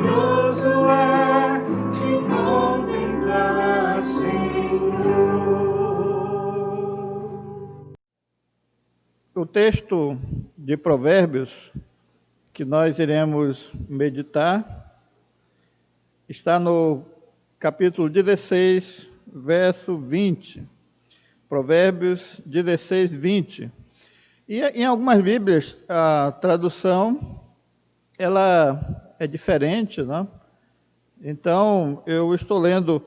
glorioso é te contemplar, Senhor. O texto de Provérbios que nós iremos meditar está no capítulo 16, verso 20. Provérbios 16, 20. E em algumas Bíblias, a tradução, ela é diferente, né? Então, eu estou lendo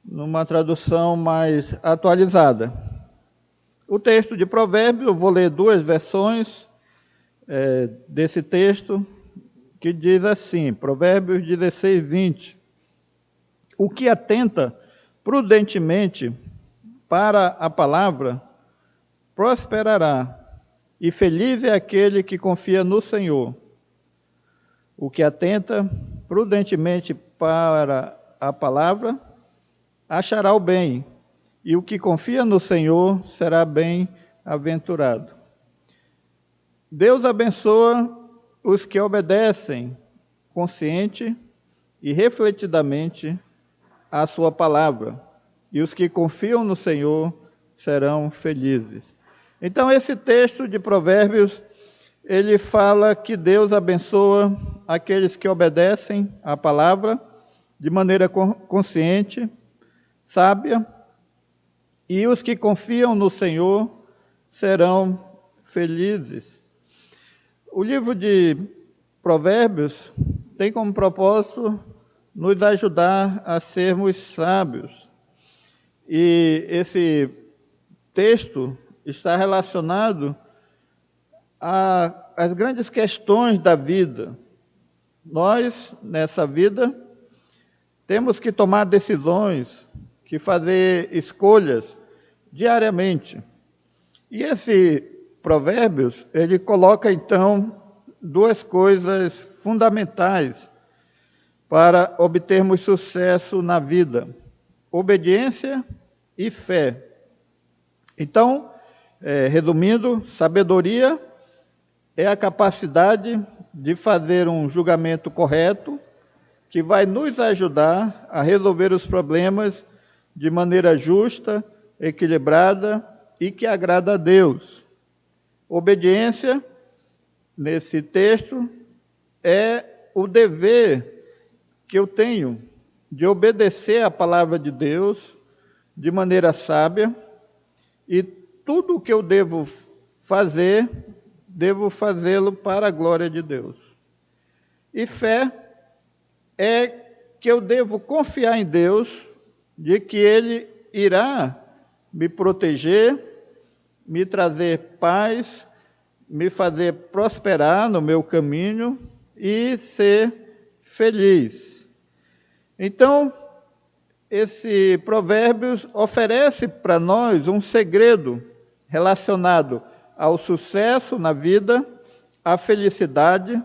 numa tradução mais atualizada. O texto de Provérbios, eu vou ler duas versões desse texto, que diz assim, Provérbios 16, 20. O que atenta prudentemente para a palavra, prosperará, e feliz é aquele que confia no Senhor. O que atenta prudentemente para a palavra, achará o bem, e o que confia no Senhor será bem-aventurado. Deus abençoa os que obedecem consciente e refletidamente à sua palavra, e os que confiam no Senhor serão felizes. Então, esse texto de Provérbios, ele fala que Deus abençoa aqueles que obedecem à palavra de maneira consciente, sábia, e os que confiam no Senhor serão felizes. O livro de Provérbios tem como propósito nos ajudar a sermos sábios. E esse texto está relacionado às grandes questões da vida. Nós, nessa vida, temos que tomar decisões, que fazer escolhas diariamente. E esse Provérbios, ele coloca, então, duas coisas fundamentais para obtermos sucesso na vida: obediência e fé. Então, resumindo, sabedoria é a capacidade de fazer um julgamento correto que vai nos ajudar a resolver os problemas de maneira justa, equilibrada e que agrada a Deus. Obediência, nesse texto, é o dever que eu tenho de obedecer à palavra de Deus de maneira sábia, e tudo o que eu devo fazê-lo para a glória de Deus. E fé é que eu devo confiar em Deus, de que Ele irá me proteger, me trazer paz, me fazer prosperar no meu caminho e ser feliz. Então, esse Provérbios oferece para nós um segredo relacionado ao sucesso na vida, à felicidade,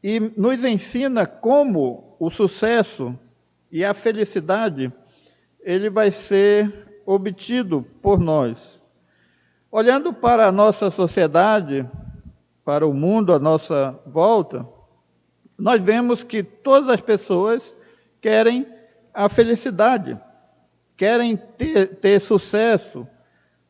e nos ensina como o sucesso e a felicidade ele vai ser obtido por nós. Olhando para a nossa sociedade, para o mundo à nossa volta, nós vemos que todas as pessoas querem a felicidade, querem ter sucesso,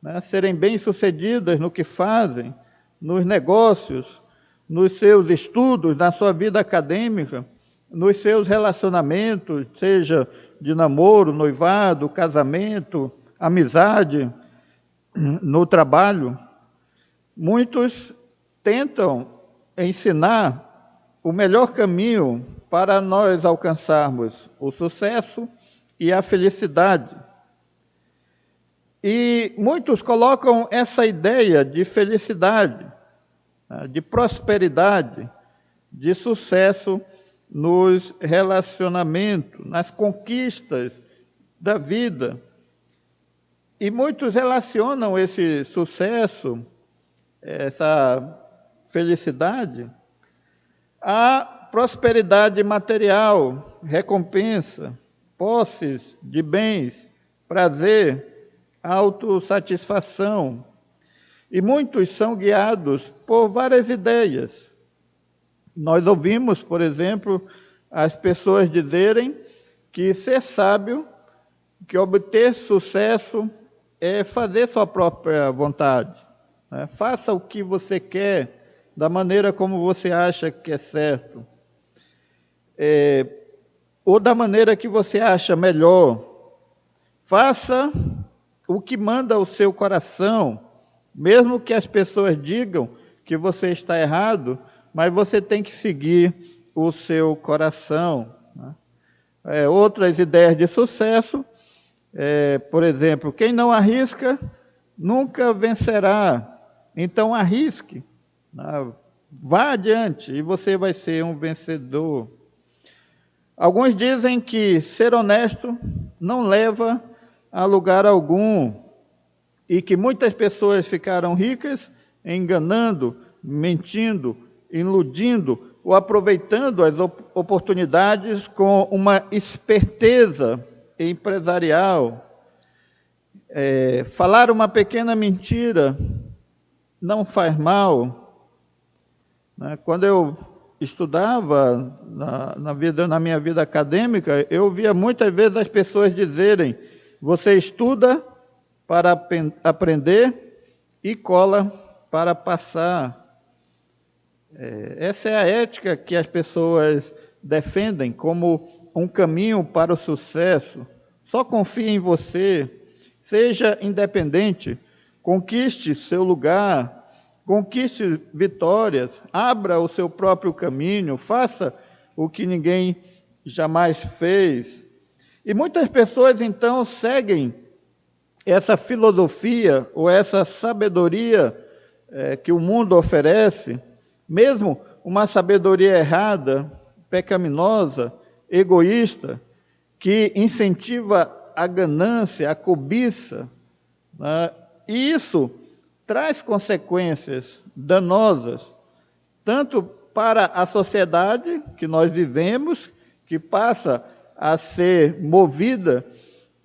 né, serem bem-sucedidas no que fazem, nos negócios, nos seus estudos, na sua vida acadêmica, nos seus relacionamentos, seja de namoro, noivado, casamento, amizade, no trabalho. Muitos tentam ensinar o melhor caminho para nós alcançarmos o sucesso e a felicidade. E muitos colocam essa ideia de felicidade, de prosperidade, de sucesso nos relacionamentos, nas conquistas da vida. E muitos relacionam esse sucesso, essa felicidade, à prosperidade material, recompensa, posses de bens, prazer, autossatisfação. E muitos são guiados por várias ideias. Nós ouvimos, por exemplo, as pessoas dizerem que ser sábio, que obter sucesso é fazer sua própria vontade, né? Faça o que você quer, da maneira como você acha que é certo, ou da maneira que você acha melhor. Faça o que manda o seu coração, mesmo que as pessoas digam que você está errado, mas você tem que seguir o seu coração, né? Outras ideias de sucesso, por exemplo, quem não arrisca nunca vencerá. Então arrisque, né? Vá adiante e você vai ser um vencedor. Alguns dizem que ser honesto não leva a lugar algum e que muitas pessoas ficaram ricas enganando, mentindo, iludindo ou aproveitando as oportunidades com uma esperteza empresarial. Falar uma pequena mentira não faz mal, né? Quando eu estudava na minha vida acadêmica, eu via muitas vezes as pessoas dizerem: você estuda para aprender e cola para passar. Essa é a ética que as pessoas defendem como um caminho para o sucesso. Só confie em você, seja independente, conquiste seu lugar, conquiste vitórias, abra o seu próprio caminho, faça o que ninguém jamais fez. E muitas pessoas, então, seguem essa filosofia ou essa sabedoria que o mundo oferece, mesmo uma sabedoria errada, pecaminosa, egoísta, que incentiva a ganância, a cobiça, né? E isso traz consequências danosas, tanto para a sociedade que nós vivemos, que passa a ser movida,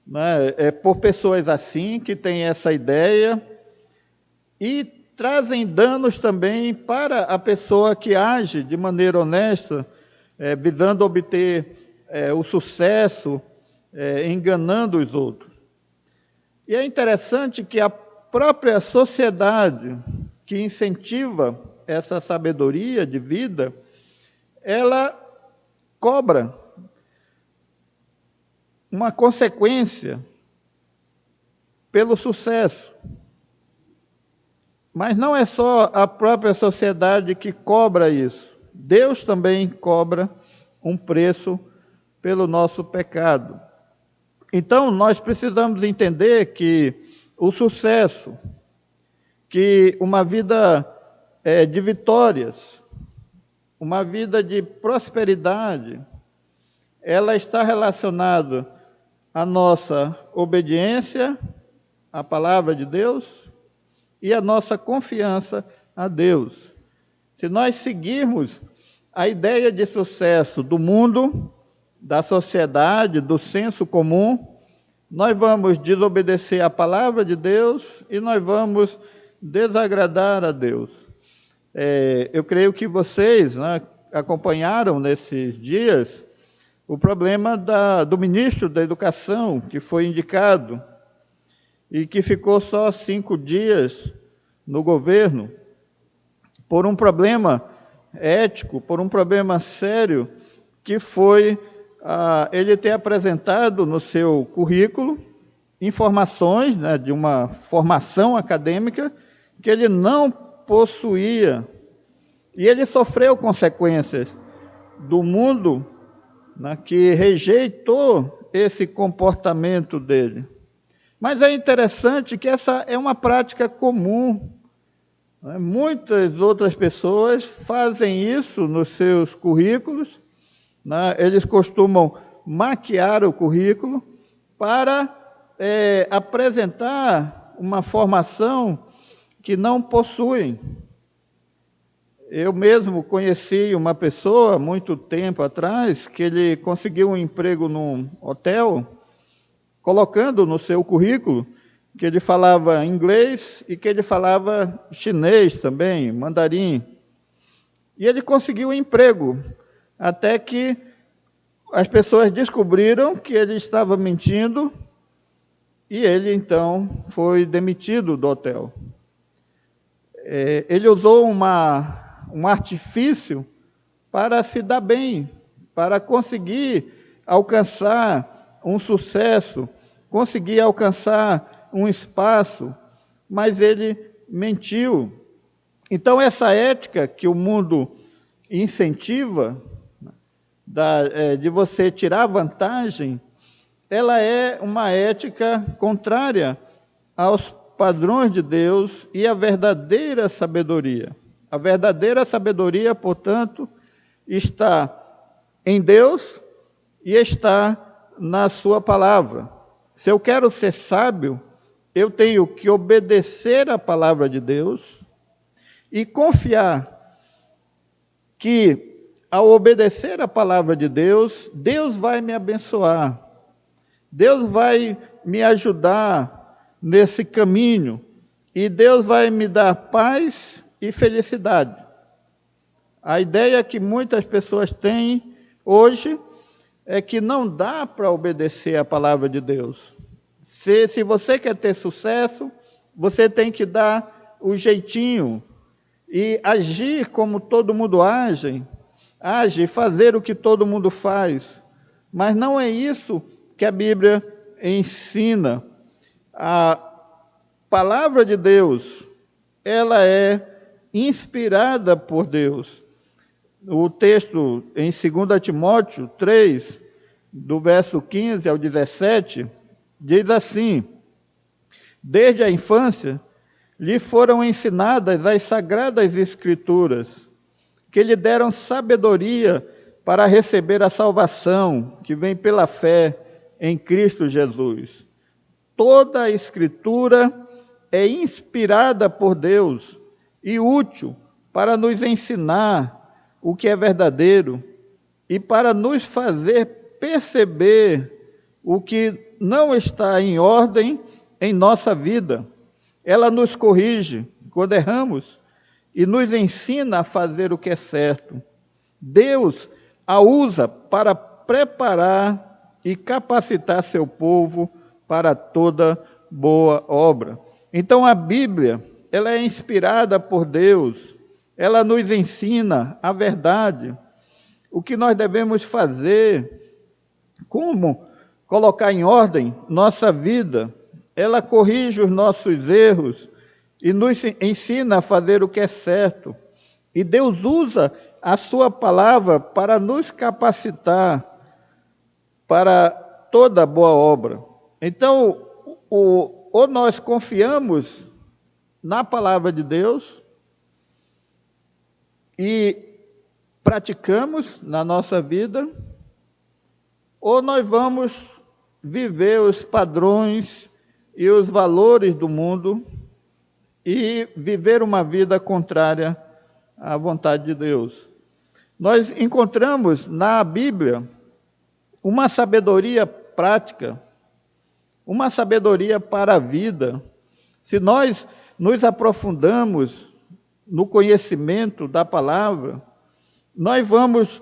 né, por pessoas assim, que têm essa ideia, e trazem danos também para a pessoa que age de maneira honesta, visando obter o sucesso, enganando os outros. E é interessante que a própria sociedade que incentiva essa sabedoria de vida, ela cobra uma consequência pelo sucesso. Mas não é só a própria sociedade que cobra isso. Deus também cobra um preço pelo nosso pecado. Então, nós precisamos entender que o sucesso, que uma vida de vitórias, uma vida de prosperidade, ela está relacionada à nossa obediência à palavra de Deus e à nossa confiança a Deus. Se nós seguirmos a ideia de sucesso do mundo, da sociedade, do senso comum, nós vamos desobedecer à palavra de Deus e nós vamos desagradar a Deus. Eu creio que vocês, né, acompanharam nesses dias o problema do ministro da Educação, que foi indicado e que ficou só 5 dias no governo, por um problema ético, por um problema sério, que foi ele ter apresentado no seu currículo informações, né, de uma formação acadêmica que ele não possuía. E ele sofreu consequências do mundo, né, que rejeitou esse comportamento dele. Mas é interessante que essa é uma prática comum, né? Muitas outras pessoas fazem isso nos seus currículos, né? Eles costumam maquiar o currículo para apresentar uma formação que não possuem. Eu mesmo conheci uma pessoa, muito tempo atrás, que ele conseguiu um emprego num hotel, colocando no seu currículo que ele falava inglês e que ele falava chinês também, mandarim. E ele conseguiu um emprego, até que as pessoas descobriram que ele estava mentindo e ele, então, foi demitido do hotel. Ele usou um artifício para se dar bem, para conseguir alcançar um sucesso, conseguir alcançar um espaço, mas ele mentiu. Então, essa ética que o mundo incentiva, de você tirar vantagem, ela é uma ética contrária aos padrões de Deus e à verdadeira sabedoria. A verdadeira sabedoria, portanto, está em Deus e está na sua palavra. Se eu quero ser sábio, eu tenho que obedecer à palavra de Deus e confiar que, ao obedecer à palavra de Deus, Deus vai me abençoar. Deus vai me ajudar nesse caminho e Deus vai me dar paz e felicidade. A ideia que muitas pessoas têm hoje é que não dá para obedecer à palavra de Deus. Se você quer ter sucesso, você tem que dar o jeitinho e agir como todo mundo age, fazer o que todo mundo faz. Mas não é isso que a Bíblia ensina. A palavra de Deus, ela é inspirada por Deus. O texto em 2 Timóteo 3, do verso 15 ao 17, diz assim: desde a infância lhe foram ensinadas as sagradas Escrituras, que lhe deram sabedoria para receber a salvação que vem pela fé em Cristo Jesus. Toda a Escritura é inspirada por Deus e útil para nos ensinar o que é verdadeiro e para nos fazer perceber o que não está em ordem em nossa vida. Ela nos corrige quando erramos e nos ensina a fazer o que é certo. Deus a usa para preparar e capacitar seu povo para toda boa obra. Então a Bíblia, ela é inspirada por Deus, ela nos ensina a verdade, o que nós devemos fazer, como colocar em ordem nossa vida. Ela corrige os nossos erros e nos ensina a fazer o que é certo. E Deus usa a sua palavra para nos capacitar para toda boa obra. Então, ou nós confiamos na palavra de Deus e praticamos na nossa vida, ou nós vamos viver os padrões e os valores do mundo e viver uma vida contrária à vontade de Deus. Nós encontramos na Bíblia uma sabedoria prática, uma sabedoria para a vida. Se nós nos aprofundamos no conhecimento da palavra, nós vamos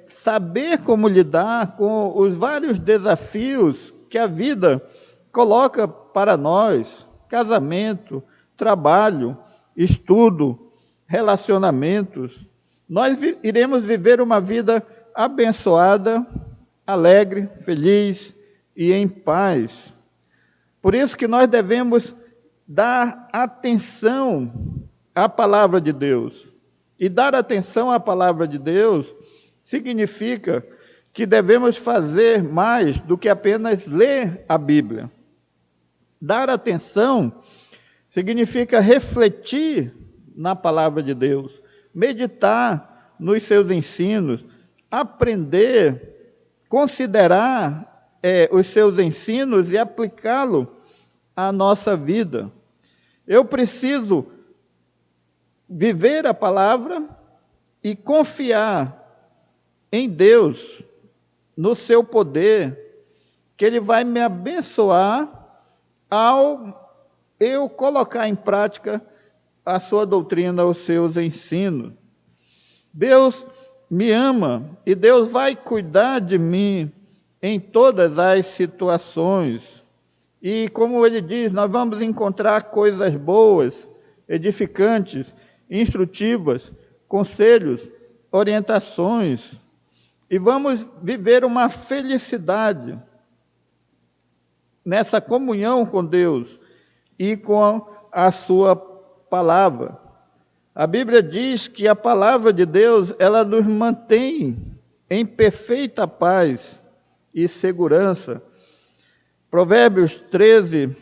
saber como lidar com os vários desafios que a vida coloca para nós: casamento, trabalho, estudo, relacionamentos. Nós iremos viver uma vida abençoada, alegre, feliz e em paz. Por isso que nós devemos dar atenção à palavra de Deus. E dar atenção à palavra de Deus significa que devemos fazer mais do que apenas ler a Bíblia. Dar atenção significa refletir na palavra de Deus, meditar nos seus ensinos, aprender, considerar os seus ensinos e aplicá-lo à nossa vida. Eu preciso viver a palavra e confiar em Deus, no seu poder, que Ele vai me abençoar ao eu colocar em prática a sua doutrina, os seus ensinos. Deus me ama e Deus vai cuidar de mim em todas as situações. E como ele diz, nós vamos encontrar coisas boas, edificantes, instrutivas, conselhos, orientações, e vamos viver uma felicidade nessa comunhão com Deus e com a sua palavra. A Bíblia diz que a palavra de Deus, ela nos mantém em perfeita paz e segurança. Provérbios 13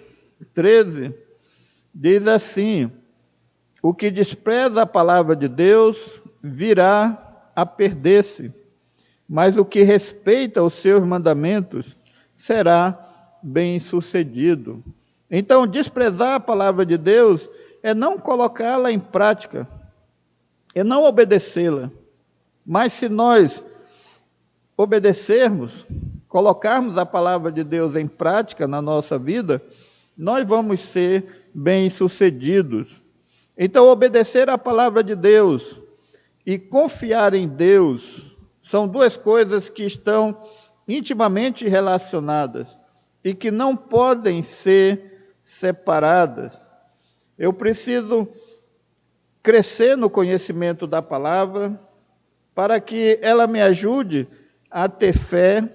diz assim: o que despreza a palavra de Deus virá a perder-se, mas o que respeita os seus mandamentos será bem-sucedido. Então, desprezar a palavra de Deus é não colocá-la em prática, é não obedecê-la. Mas se nós obedecermos, colocarmos a palavra de Deus em prática na nossa vida, nós vamos ser bem-sucedidos. Então, obedecer à palavra de Deus e confiar em Deus são duas coisas que estão intimamente relacionadas e que não podem ser separadas. Eu preciso crescer no conhecimento da palavra para que ela me ajude a ter fé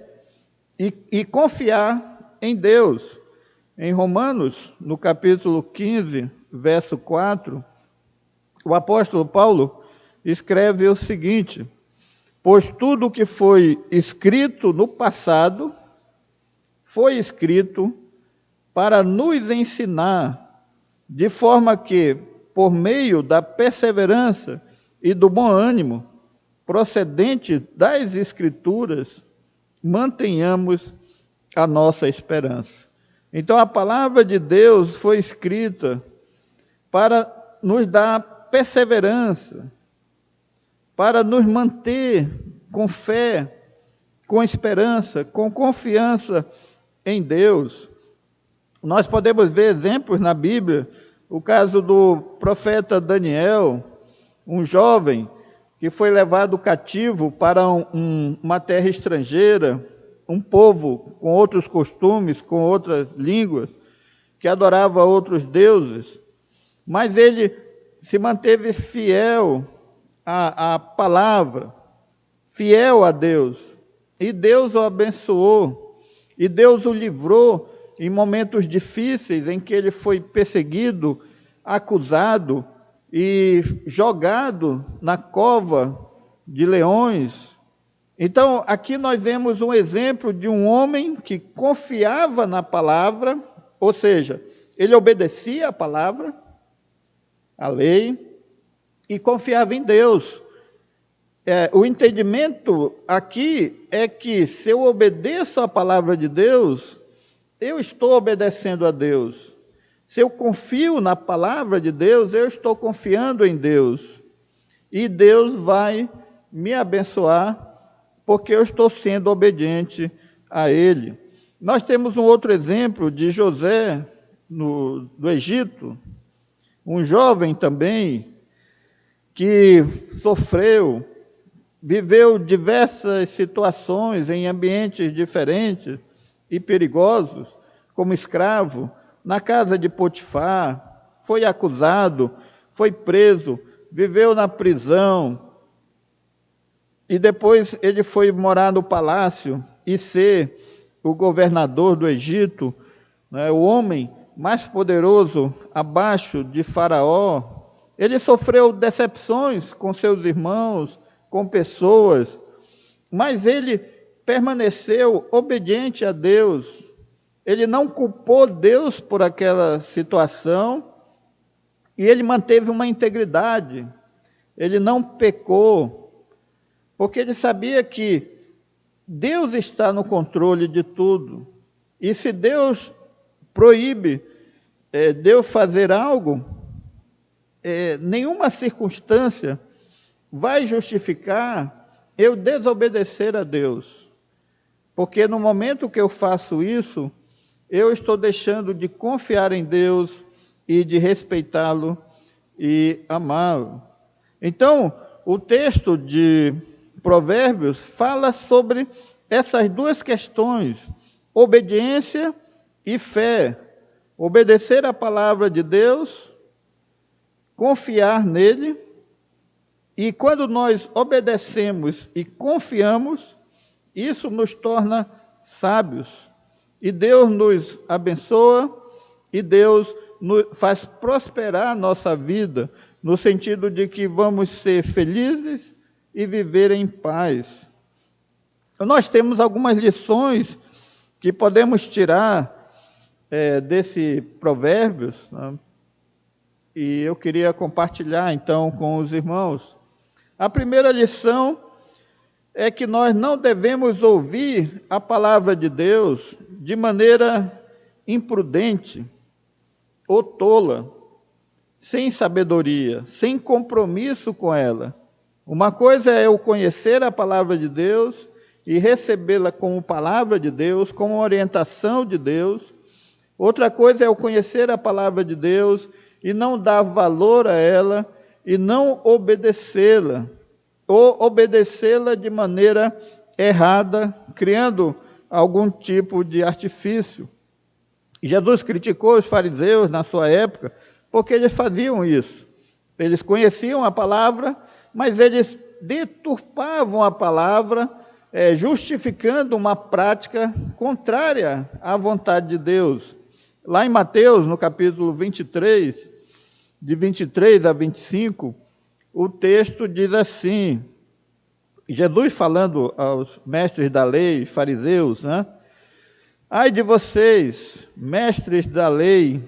e confiar em Deus. Em Romanos, no capítulo 15, verso 4, o apóstolo Paulo escreve o seguinte: pois tudo o que foi escrito no passado foi escrito para nos ensinar, de forma que, por meio da perseverança e do bom ânimo procedente das Escrituras, mantenhamos a nossa esperança. Então, a palavra de Deus foi escrita para nos dar perseverança, para nos manter com fé, com esperança, com confiança em Deus. Nós podemos ver exemplos na Bíblia, o caso do profeta Daniel, um jovem que foi levado cativo para uma terra estrangeira, um povo com outros costumes, com outras línguas, que adorava outros deuses, mas ele se manteve fiel à palavra, fiel a Deus, e Deus o abençoou, e Deus o livrou em momentos difíceis em que ele foi perseguido, acusado e jogado na cova de leões. Então, aqui nós vemos um exemplo de um homem que confiava na palavra, ou seja, ele obedecia a palavra, a lei, e confiava em Deus. O entendimento aqui é que se eu obedeço a palavra de Deus, eu estou obedecendo a Deus. Se eu confio na palavra de Deus, eu estou confiando em Deus. E Deus vai me abençoar, porque eu estou sendo obediente a Ele. Nós temos um outro exemplo de José, do Egito, um jovem também, que sofreu, viveu diversas situações em ambientes diferentes e perigosos, como escravo, na casa de Potifar, foi acusado, foi preso, viveu na prisão, e depois ele foi morar no palácio e ser o governador do Egito, né, o homem mais poderoso abaixo de Faraó. Ele sofreu decepções com seus irmãos, com pessoas, mas ele permaneceu obediente a Deus. Ele não culpou Deus por aquela situação e ele manteve uma integridade. Ele não pecou, porque ele sabia que Deus está no controle de tudo. E se Deus proíbe de eu fazer algo, nenhuma circunstância vai justificar eu desobedecer a Deus. Porque no momento que eu faço isso, eu estou deixando de confiar em Deus e de respeitá-lo e amá-lo. Então, o texto de Provérbios fala sobre essas duas questões, obediência e fé. Obedecer à palavra de Deus, confiar nele, e quando nós obedecemos e confiamos, isso nos torna sábios. E Deus nos abençoa, e Deus nos faz prosperar a nossa vida, no sentido de que vamos ser felizes e viver em paz. Nós temos algumas lições que podemos tirar desse Provérbios, né? E eu queria compartilhar, então, com os irmãos. A primeira lição é que nós não devemos ouvir a palavra de Deus de maneira imprudente ou tola, sem sabedoria, sem compromisso com ela. Uma coisa é eu conhecer a palavra de Deus e recebê-la como palavra de Deus, como orientação de Deus. Outra coisa é eu conhecer a palavra de Deus e não dar valor a ela e não obedecê-la, ou obedecê-la de maneira errada, criando algum tipo de artifício. Jesus criticou os fariseus na sua época, porque eles faziam isso. Eles conheciam a palavra, mas eles deturpavam a palavra, justificando uma prática contrária à vontade de Deus. Lá em Mateus, no capítulo 23, de 23 a 25, o texto diz assim, Jesus falando aos mestres da lei, fariseus, né? Ai de vocês, mestres da lei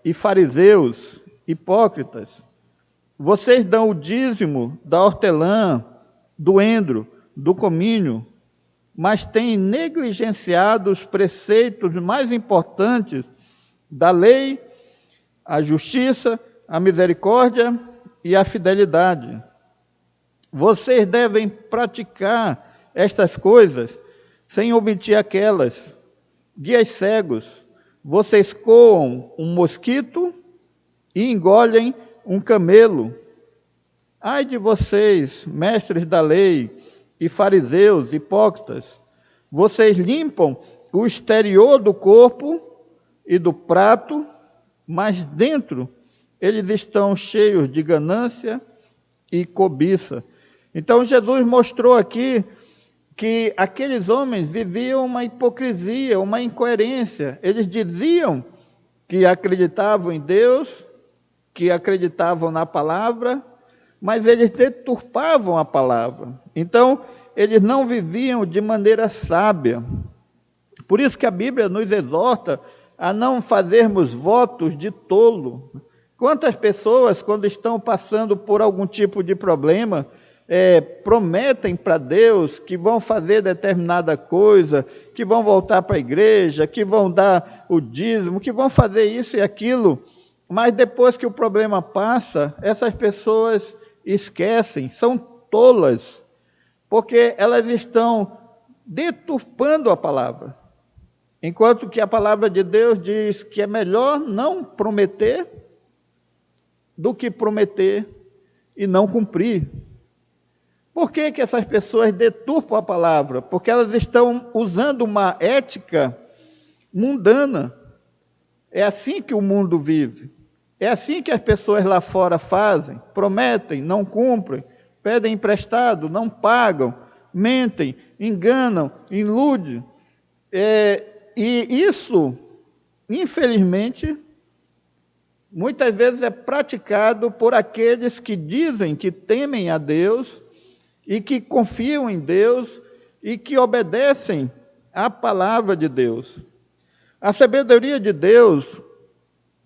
e fariseus, hipócritas, vocês dão o dízimo da hortelã, do endro, do comínio, mas têm negligenciado os preceitos mais importantes da lei, a justiça, a misericórdia e a fidelidade. Vocês devem praticar estas coisas sem omitir aquelas. Guias cegos, vocês coam um mosquito e engolem um camelo. Ai de vocês, mestres da lei e fariseus, hipócritas, vocês limpam o exterior do corpo e do prato, mas dentro eles estão cheios de ganância e cobiça. Então Jesus mostrou aqui que aqueles homens viviam uma hipocrisia, uma incoerência. Eles diziam que acreditavam em Deus, que acreditavam na palavra, mas eles deturpavam a palavra. Então, eles não viviam de maneira sábia. Por isso que a Bíblia nos exorta a não fazermos votos de tolo. Quantas pessoas, quando estão passando por algum tipo de problema, prometem para Deus que vão fazer determinada coisa, que vão voltar para a igreja, que vão dar o dízimo, que vão fazer isso e aquilo, mas depois que o problema passa, essas pessoas esquecem, são tolas, porque elas estão deturpando a palavra. Enquanto que a palavra de Deus diz que é melhor não prometer do que prometer e não cumprir. Por que que essas pessoas deturpam a palavra? Porque elas estão usando uma ética mundana. É assim que o mundo vive. É assim que as pessoas lá fora fazem, prometem, não cumprem, pedem emprestado, não pagam, mentem, enganam, iludem. E isso, infelizmente, muitas vezes é praticado por aqueles que dizem que temem a Deus e que confiam em Deus e que obedecem à palavra de Deus. A sabedoria de Deus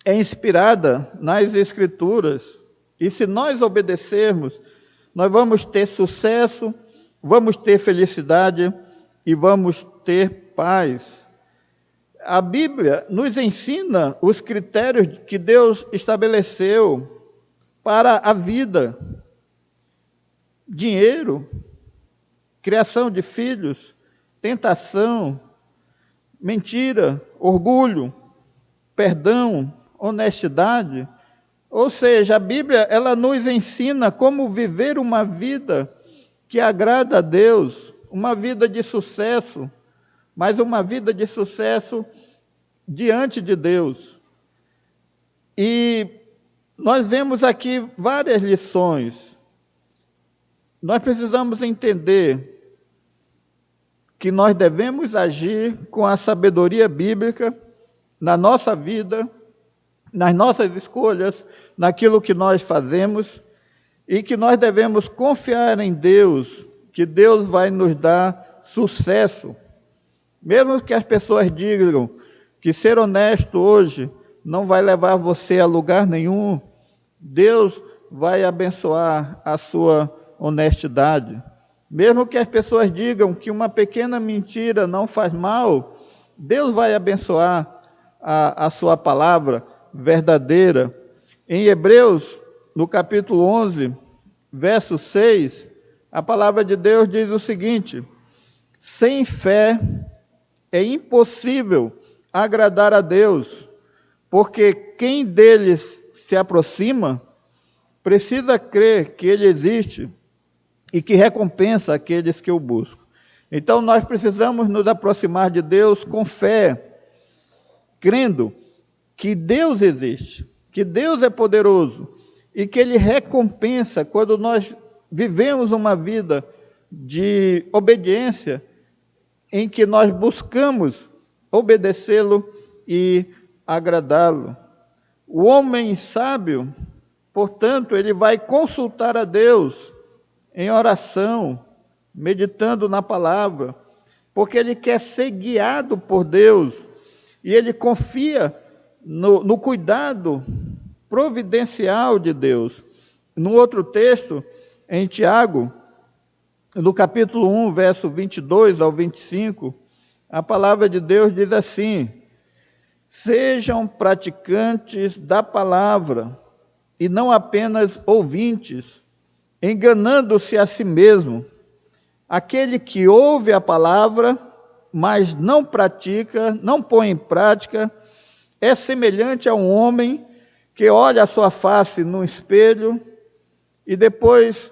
é inspirada nas Escrituras, e se nós obedecermos, nós vamos ter sucesso, vamos ter felicidade e vamos ter paz. A Bíblia nos ensina os critérios que Deus estabeleceu para a vida. Dinheiro, criação de filhos, tentação, mentira, orgulho, perdão, honestidade. Ou seja, a Bíblia ela nos ensina como viver uma vida que agrada a Deus, uma vida de sucesso, mas uma vida de sucesso diante de Deus. E nós vemos aqui várias lições. Nós precisamos entender que nós devemos agir com a sabedoria bíblica na nossa vida, nas nossas escolhas, naquilo que nós fazemos, e que nós devemos confiar em Deus, que Deus vai nos dar sucesso. Mesmo que as pessoas digam que ser honesto hoje não vai levar você a lugar nenhum, Deus vai abençoar a sua honestidade. Mesmo que as pessoas digam que uma pequena mentira não faz mal, Deus vai abençoar a sua palavra verdadeira. Em Hebreus, no capítulo 11, verso 6, a palavra de Deus diz o seguinte: sem fé é impossível agradar a Deus, porque quem deles se aproxima precisa crer que Ele existe e que recompensa aqueles que o buscam. Então nós precisamos nos aproximar de Deus com fé, crendo que Deus existe, que Deus é poderoso e que Ele recompensa quando nós vivemos uma vida de obediência, em que nós buscamos obedecê-lo e agradá-lo. O homem sábio, portanto, ele vai consultar a Deus em oração, meditando na palavra, porque ele quer ser guiado por Deus e ele confia no cuidado providencial de Deus. No outro texto, em Tiago, no capítulo 1, verso 22 ao 25, a palavra de Deus diz assim: sejam praticantes da palavra e não apenas ouvintes, enganando-se a si mesmo. Aquele que ouve a palavra, mas não pratica, não põe em prática, é semelhante a um homem que olha a sua face no espelho e depois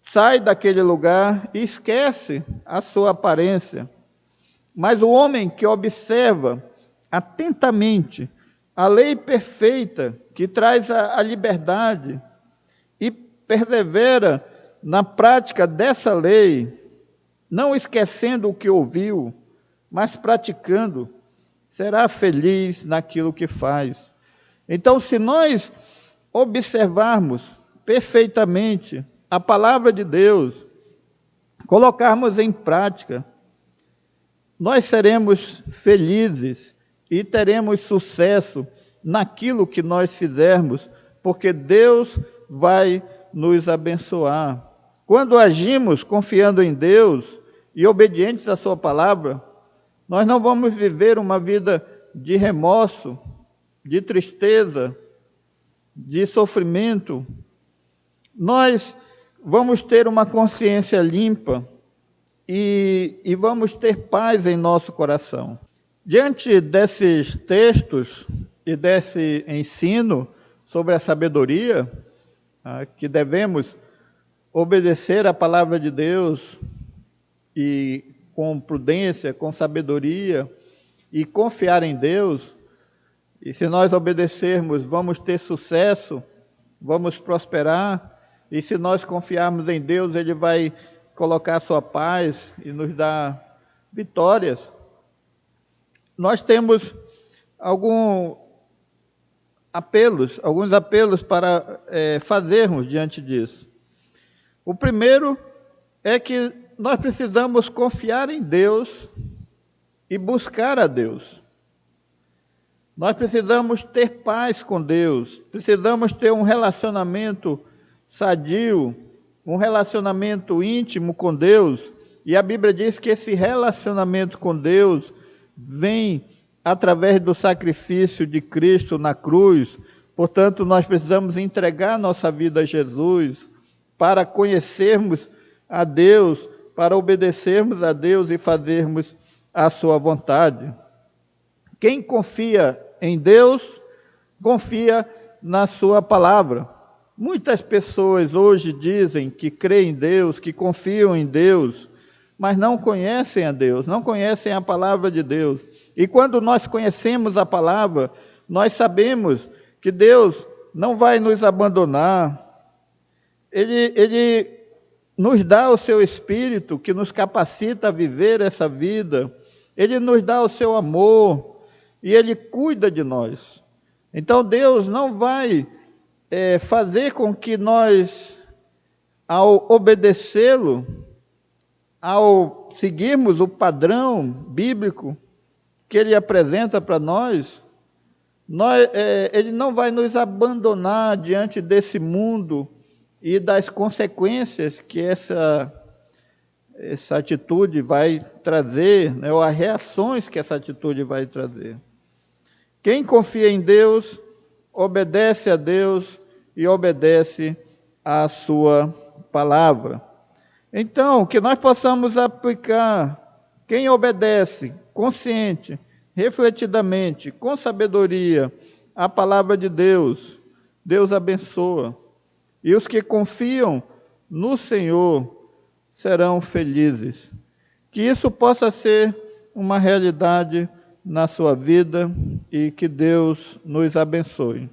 sai daquele lugar e esquece a sua aparência. Mas o homem que observa atentamente a lei perfeita que traz a liberdade e persevera na prática dessa lei, não esquecendo o que ouviu, mas praticando, será feliz naquilo que faz. Então, se nós observarmos perfeitamente a palavra de Deus, colocarmos em prática, nós seremos felizes e teremos sucesso naquilo que nós fizermos, porque Deus vai nos abençoar. Quando agimos confiando em Deus e obedientes à sua palavra, nós não vamos viver uma vida de remorso, de tristeza, de sofrimento. Nós vamos ter uma consciência limpa e vamos ter paz em nosso coração. Diante desses textos e desse ensino sobre a sabedoria, que devemos obedecer à palavra de Deus e com prudência, com sabedoria e confiar em Deus, e se nós obedecermos, vamos ter sucesso, vamos prosperar, e se nós confiarmos em Deus, Ele vai colocar a sua paz e nos dar vitórias. Nós temos alguns apelos para fazermos diante disso. O primeiro é que nós precisamos confiar em Deus e buscar a Deus. Nós precisamos ter paz com Deus, precisamos ter um relacionamento sadio, um relacionamento íntimo com Deus, e a Bíblia diz que esse relacionamento com Deus vem através do sacrifício de Cristo na cruz. Portanto, nós precisamos entregar nossa vida a Jesus para conhecermos a Deus, para obedecermos a Deus e fazermos a sua vontade. Quem confia em Deus, confia na sua palavra. Muitas pessoas hoje dizem que creem em Deus, que confiam em Deus, mas não conhecem a Deus, não conhecem a palavra de Deus. E quando nós conhecemos a palavra, nós sabemos que Deus não vai nos abandonar. Ele nos dá o seu Espírito, que nos capacita a viver essa vida. Ele nos dá o seu amor, e Ele cuida de nós. Então Deus não vai fazer com que nós, ao obedecê-lo, ao seguirmos o padrão bíblico que Ele apresenta para nós, Ele não vai nos abandonar diante desse mundo e das consequências que essa atitude vai trazer, né, ou as reações que essa atitude vai trazer. Quem confia em Deus, obedece a Deus e obedece à sua palavra. Então, que nós possamos aplicar, quem obedece, consciente, refletidamente, com sabedoria, a palavra de Deus, Deus abençoa. E os que confiam no Senhor serão felizes. Que isso possa ser uma realidade na sua vida e que Deus nos abençoe.